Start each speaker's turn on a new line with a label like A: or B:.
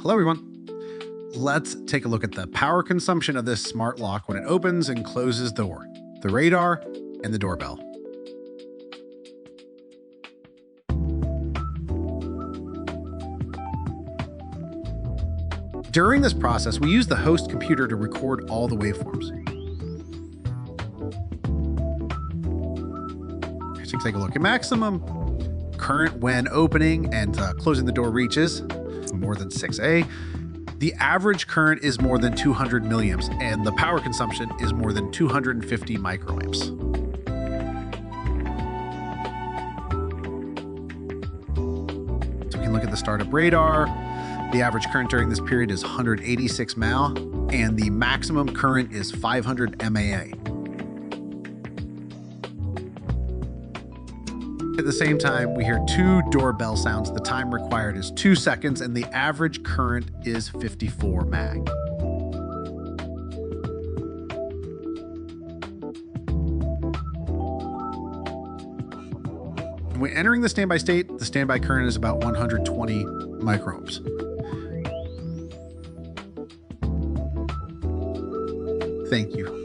A: Hello, everyone. Let's take a look at the power consumption of this smart lock when it opens and closes the door, the radar, and the doorbell. During this process, we use the host computer to record all the waveforms. So take a look at maximum current when opening and closing the door reaches more than 6A. The average current is more than 200 milliamps, and the power consumption is more than 250 microamps. So we can look at the startup radar. The average current during this period is 186 mA, and the maximum current is 500 MAA. At the same time, we hear 2 doorbell sounds. The time required is 2 seconds, and the average current is 54 mag. When entering the standby state, the standby current is about 120 microohms. Thank you.